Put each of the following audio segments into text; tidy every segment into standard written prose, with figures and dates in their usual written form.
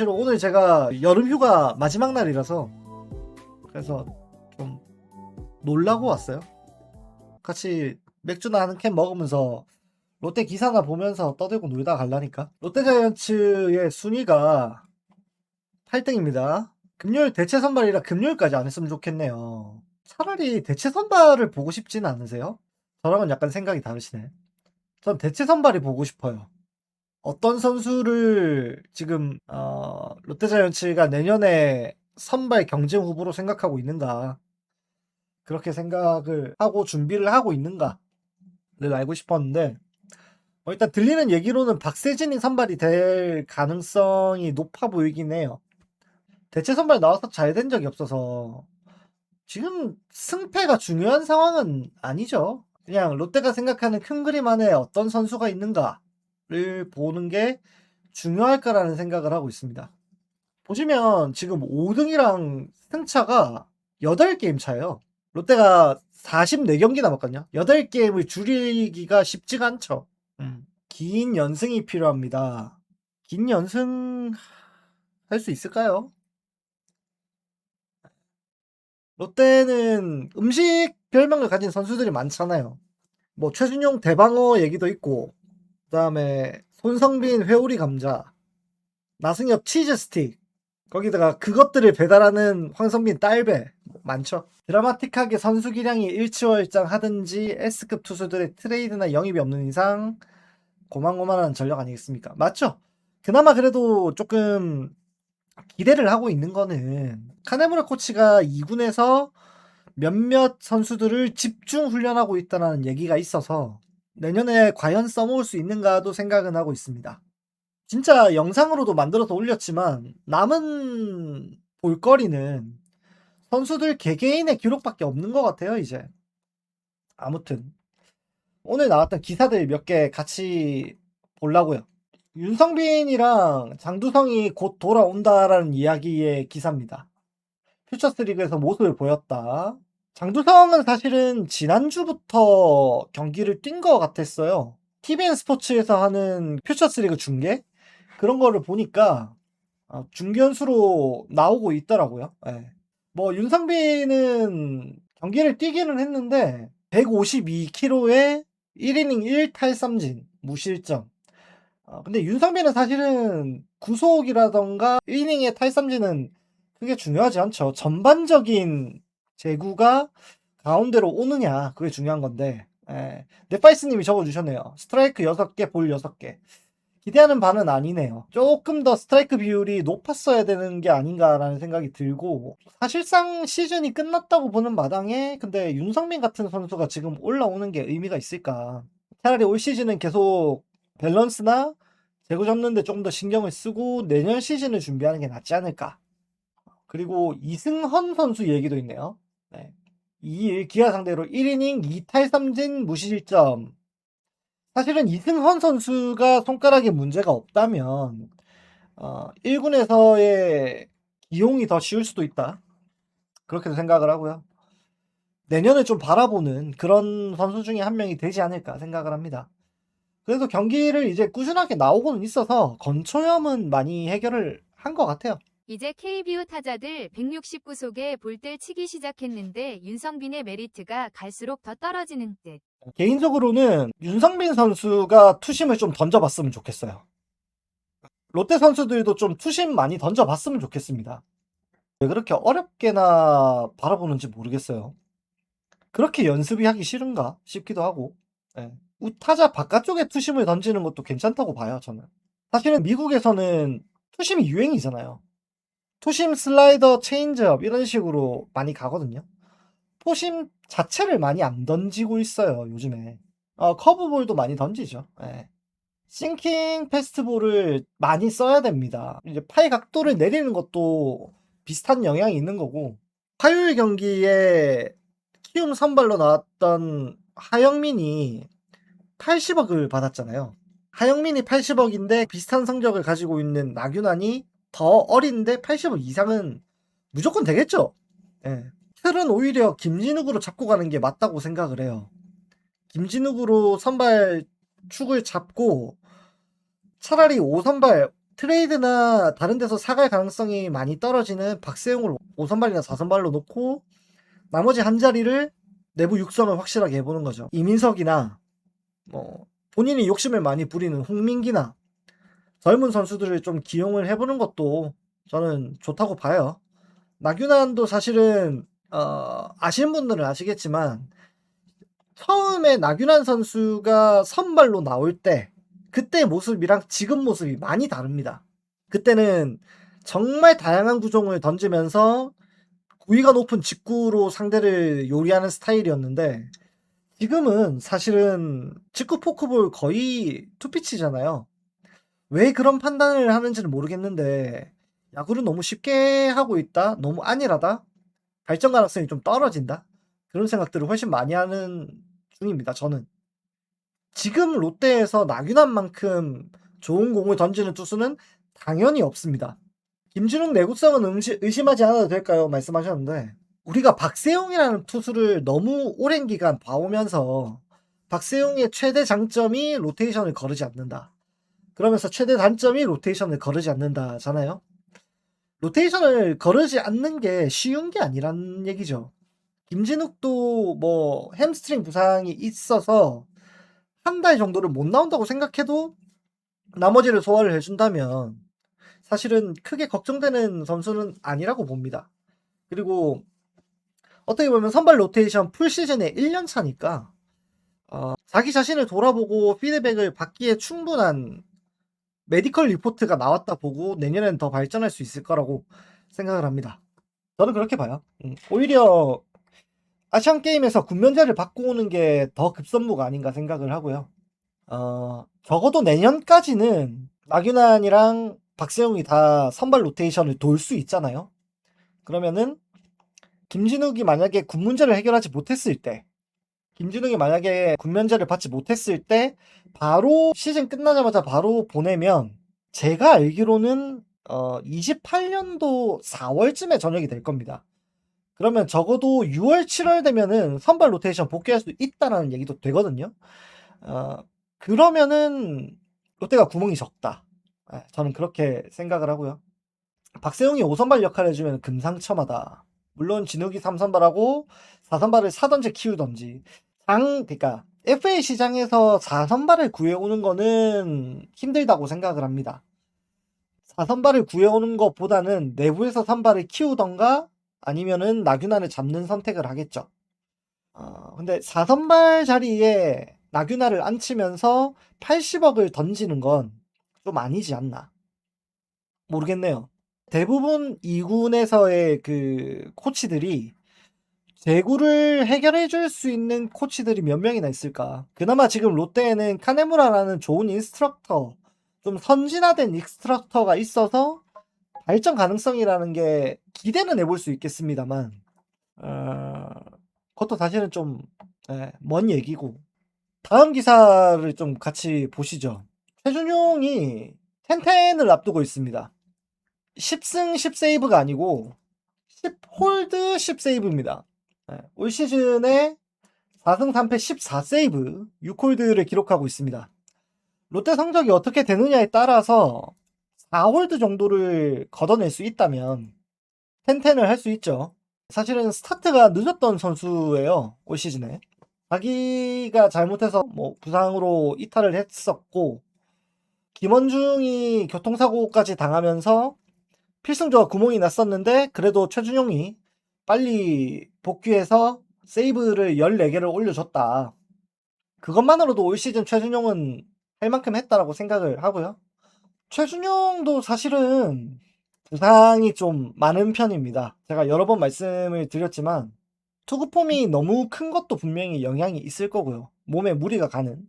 사실 오늘 제가 여름휴가 마지막 날이라서 그래서 좀 놀라고 왔어요. 같이 맥주나 한 캔 먹으면서 롯데 기사나 보면서 떠들고 놀다 갈라니까. 롯데자이언츠의 순위가 8등입니다. 금요일 대체 선발이라 금요일까지 안 했으면 좋겠네요. 차라리 대체 선발을 보고 싶진 않으세요? 저랑은 약간 생각이 다르시네. 전 대체 선발이 보고 싶어요. 어떤 선수를 지금 롯데자이언츠가 내년에 선발 경쟁 후보로 생각하고 있는가, 그렇게 생각을 하고 준비를 하고 있는가를 알고 싶었는데, 일단 들리는 얘기로는 박세진이 선발이 될 가능성이 높아 보이긴 해요. 대체 선발 나와서 잘 된 적이 없어서 지금 승패가 중요한 상황은 아니죠. 그냥 롯데가 생각하는 큰 그림 안에 어떤 선수가 있는가를 보는 게 중요할 거라는 생각을 하고 있습니다. 보시면 지금 5등이랑 승차가 8게임 차예요. 롯데가 44경기 남았거든요. 8게임을 줄이기가 쉽지가 않죠. 긴 연승이 필요합니다. 긴 연승 할 수 있을까요? 롯데는 음식 별명을 가진 선수들이 많잖아요. 뭐 최준용 대방어 얘기도 있고, 그다음에 손성빈 회오리 감자, 나승엽 치즈 스틱, 거기다가 그것들을 배달하는 황성빈 딸배, 많죠. 드라마틱하게 선수 기량이 일치월장하든지 S급 투수들의 트레이드나 영입이 없는 이상 고만고만한 전력 아니겠습니까? 맞죠? 그나마 그래도 조금 기대를 하고 있는 거는 카네무라 코치가 2군에서 몇몇 선수들을 집중 훈련하고 있다는 얘기가 있어서 내년에 과연 써먹을 수 있는가도 생각은 하고 있습니다. 진짜 영상으로도 만들어서 올렸지만 남은 볼거리는 선수들 개개인의 기록밖에 없는 것 같아요, 이제. 아무튼 오늘 나왔던 기사들 몇 개 같이 보려고요. 윤성빈이랑 장두성이 곧 돌아온다라는 이야기의 기사입니다. 퓨처스 리그에서 모습을 보였다. 장두성은 사실은 지난주부터 경기를 뛴 것 같았어요. TVN 스포츠에서 하는 퓨처스 리그 중계? 그런 거를 보니까 중견수로 나오고 있더라고요. 예. 뭐 윤성빈은 경기를 뛰기는 했는데 152km에 1이닝 1탈삼진 무실점. 근데 윤성빈은 사실은 구속이라던가 1이닝의 탈삼진은 그게 중요하지 않죠. 전반적인 제구가 가운데로 오느냐, 그게 중요한 건데. 예. 넷파이스님이 적어주셨네요. 스트라이크 6개, 볼 6개. 기대하는 바는 아니네요. 조금 더 스트라이크 비율이 높았어야 되는 게 아닌가라는 생각이 들고, 사실상 시즌이 끝났다고 보는 마당에 근데 윤성민 같은 선수가 지금 올라오는 게 의미가 있을까? 차라리 올 시즌은 계속 밸런스나 제구 잡는데 좀 더 신경을 쓰고 내년 시즌을 준비하는 게 낫지 않을까? 그리고 이승헌 선수 얘기도 있네요. 네. 2일 기아 상대로 1이닝 2탈삼진 무실점. 사실은 이승헌 선수가 손가락에 문제가 없다면 1군에서의 기용이 더 쉬울 수도 있다. 그렇게도 생각을 하고요. 내년을 좀 바라보는 그런 선수 중에 한 명이 되지 않을까 생각을 합니다. 그래서 경기를 이제 꾸준하게 나오고는 있어서 건초염은 많이 해결을 한 것 같아요. 이제 KBO 타자들 169속에 볼때 치기 시작했는데 윤성빈의 메리트가 갈수록 더 떨어지는 듯. 개인적으로는 윤성빈 선수가 투심을 좀 던져봤으면 좋겠어요. 롯데 선수들도 좀 투심 많이 던져봤으면 좋겠습니다. 왜 그렇게 어렵게나 바라보는지 모르겠어요. 그렇게 연습이 하기 싫은가 싶기도 하고. 예. 타자 바깥쪽에 투심을 던지는 것도 괜찮다고 봐요, 저는. 사실은 미국에서는 투심이 유행이잖아요. 투심 슬라이더 체인지업 이런 식으로 많이 가거든요. 포심 자체를 많이 안 던지고 있어요, 요즘에. 커브볼도 많이 던지죠. 예. 싱킹 패스트볼을 많이 써야 됩니다. 이제 팔 각도를 내리는 것도 비슷한 영향이 있는 거고, 화요일 경기에 키움 선발로 나왔던 하영민이 80억을 받았잖아요. 하영민이 80억인데 비슷한 성적을 가지고 있는 나균환이 더 어린데 80억 이상은 무조건 되겠죠. 예. 틀은 오히려 김진욱으로 잡고 가는 게 맞다고 생각을 해요. 김진욱으로 선발 축을 잡고 차라리 5선발 트레이드나 다른 데서 사갈 가능성이 많이 떨어지는 박세용을 5선발이나 4선발로 놓고 나머지 한 자리를 내부 육성을 확실하게 해보는 거죠. 이민석이나 뭐 본인이 욕심을 많이 부리는 홍민기나 젊은 선수들을 좀 기용을 해보는 것도 저는 좋다고 봐요. 나균환도 사실은 아시는 분들은 아시겠지만 처음에 나균환 선수가 선발로 나올 때 그때 모습이랑 지금 모습이 많이 다릅니다. 그때는 정말 다양한 구종을 던지면서 구위가 높은 직구로 상대를 요리하는 스타일이었는데 지금은 사실은 직구 포크볼 거의 투피치잖아요. 왜 그런 판단을 하는지는 모르겠는데 야구를 너무 쉽게 하고 있다? 너무 안일하다? 발전 가능성이 좀 떨어진다? 그런 생각들을 훨씬 많이 하는 중입니다. 저는. 지금 롯데에서 나균환만큼 좋은 공을 던지는 투수는 당연히 없습니다. 김진욱 내구성은 의심하지 않아도 될까요? 말씀하셨는데 우리가 박세용이라는 투수를 너무 오랜 기간 봐오면서 박세용의 최대 장점이 로테이션을 거르지 않는다. 그러면서 최대 단점이 로테이션을 거르지 않는다잖아요. 로테이션을 거르지 않는 게 쉬운 게 아니란 얘기죠. 김진욱도 뭐 햄스트링 부상이 있어서 한 달 정도를 못 나온다고 생각해도 나머지를 소화를 해준다면 사실은 크게 걱정되는 선수는 아니라고 봅니다. 그리고 어떻게 보면 선발 로테이션 풀 시즌에 1년 차니까 자기 자신을 돌아보고 피드백을 받기에 충분한 메디컬 리포트가 나왔다 보고 내년엔 더 발전할 수 있을 거라고 생각을 합니다. 저는 그렇게 봐요. 오히려 아시안 게임에서 군면제를 받고 오는 게 더 급선무가 아닌가 생각을 하고요. 적어도 내년까지는 나균환이랑 박세웅이 다 선발 로테이션을 돌 수 있잖아요. 그러면은 김진욱이 만약에 군 문제를 해결하지 못했을 때, 김진욱이 만약에 군면제를 받지 못했을 때 바로 시즌 끝나자마자 바로 보내면 제가 알기로는 28년도 4월쯤에 전역이 될 겁니다. 그러면 적어도 6월, 7월 되면은 선발 로테이션 복귀할 수 있다라는 얘기도 되거든요. 그러면은 롯데가 구멍이 적다. 저는 그렇게 생각을 하고요. 박세웅이 5선발 역할을 해주면 금상첨화다. 물론 진욱이 3선발하고 4선발을 사던지 키우던지. 그러니까 FA 시장에서 4선발을 구해오는 거는 힘들다고 생각을 합니다. 4선발을 구해오는 것보다는 내부에서 선발을 키우던가 아니면은 나균환을 잡는 선택을 하겠죠. 근데 4선발 자리에 나균환을 앉히면서 80억을 던지는 건 좀 아니지 않나. 모르겠네요. 대부분 2군에서의 그 코치들이 제구를 해결해 줄 수 있는 코치들이 몇 명이나 있을까? 그나마 지금 롯데에는 카네무라라는 좋은 인스트럭터, 좀 선진화된 인스트럭터가 있어서 발전 가능성이라는 게 기대는 해볼 수 있겠습니다만, 그것도 사실은 좀 먼 얘기고. 다음 기사를 좀 같이 보시죠. 최준용이 10-10을 앞두고 있습니다. 10승 10세이브가 아니고 10홀드 10세이브입니다. 올 시즌에 4승 3패 14세이브 6홀드를 기록하고 있습니다. 롯데 성적이 어떻게 되느냐에 따라서 4홀드 정도를 걷어낼 수 있다면 10-10을 할 수 있죠. 사실은 스타트가 늦었던 선수예요. 올 시즌에. 자기가 잘못해서 뭐 부상으로 이탈을 했었고 김원중이 교통사고까지 당하면서 필승조가 구멍이 났었는데 그래도 최준용이 빨리 복귀해서 세이브를 14개를 올려줬다. 그것만으로도 올 시즌 최준용은 할 만큼 했다라고 생각을 하고요. 최준용도 사실은 부상이 좀 많은 편입니다. 제가 여러 번 말씀을 드렸지만 투구폼이 너무 큰 것도 분명히 영향이 있을 거고요. 몸에 무리가 가는.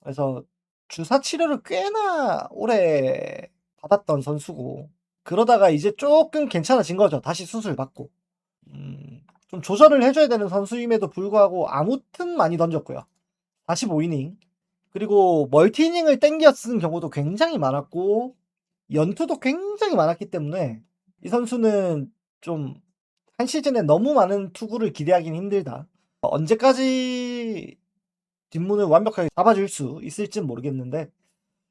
그래서 주사 치료를 꽤나 오래 받았던 선수고 그러다가 이제 조금 괜찮아진 거죠. 다시 수술 받고. 좀 조절을 해줘야 되는 선수임에도 불구하고 아무튼 많이 던졌고요. 45이닝. 그리고 멀티이닝을 땡겨 쓴 경우도 굉장히 많았고 연투도 굉장히 많았기 때문에 이 선수는 좀 한 시즌에 너무 많은 투구를 기대하기는 힘들다. 언제까지 뒷문을 완벽하게 잡아줄 수 있을진 모르겠는데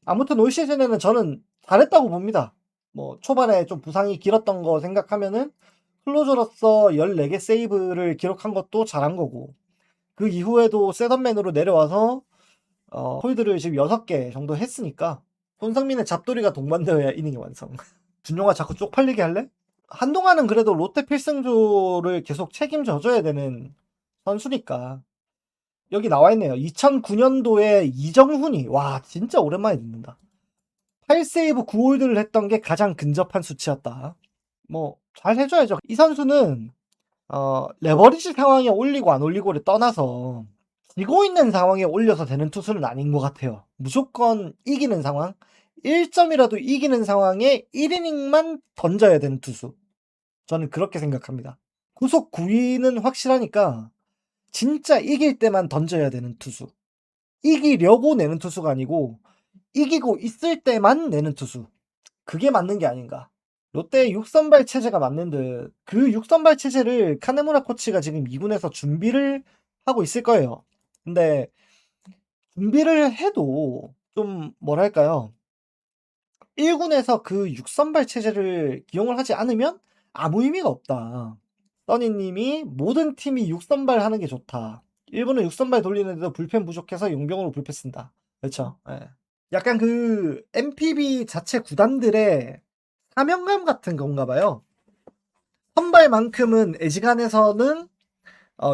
아무튼 올 시즌에는 저는 잘했다고 봅니다. 뭐 초반에 좀 부상이 길었던 거 생각하면은 클로저로서 14개 세이브를 기록한 것도 잘한 거고, 그 이후에도 셋업맨으로 내려와서 홀드를 지금 6개 정도 했으니까 손흥민의 잡돌이가 동반되어야 이닝이 완성. 준용아 자꾸 쪽팔리게 할래? 한동안은 그래도 롯데 필승조를 계속 책임져줘야 되는 선수니까. 여기 나와 있네요. 2009년도에 이정훈이, 와 진짜 오랜만에 듣는다. 8세이브 9홀드를 했던 게 가장 근접한 수치였다. 뭐 잘 해줘야죠. 이 선수는 레버리지 상황에 올리고 안 올리고를 떠나서 지고 있는 상황에 올려서 되는 투수는 아닌 것 같아요. 무조건 이기는 상황, 1점이라도 이기는 상황에 1이닝만 던져야 되는 투수. 저는 그렇게 생각합니다. 구속 9위는 확실하니까 진짜 이길 때만 던져야 되는 투수. 이기려고 내는 투수가 아니고 이기고 있을 때만 내는 투수. 그게 맞는 게 아닌가. 롯데의 6선발 체제가 맞는 듯, 그 6선발 체제를 카네무라 코치가 지금 2군에서 준비를 하고 있을 거예요. 근데 준비를 해도 좀 뭐랄까요, 1군에서 그 6선발 체제를 기용을 하지 않으면 아무 의미가 없다. 써니님이 모든 팀이 6선발 하는 게 좋다. 1군은 6선발 돌리는데도 불펜 부족해서 용병으로 불펜 쓴다. 그렇죠. 예. 약간 그 MPB 자체 구단들의 사명감 같은 건가 봐요. 선발만큼은 애지간해서는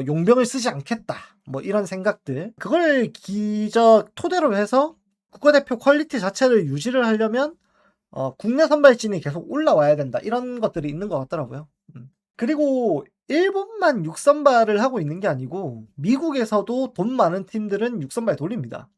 용병을 쓰지 않겠다. 뭐 이런 생각들. 그걸 기적 토대로 해서 국가대표 퀄리티 자체를 유지를 하려면 국내 선발진이 계속 올라와야 된다. 이런 것들이 있는 것 같더라고요. 그리고 일본만 6선발을 하고 있는 게 아니고 미국에서도 돈 많은 팀들은 6선발 돌립니다.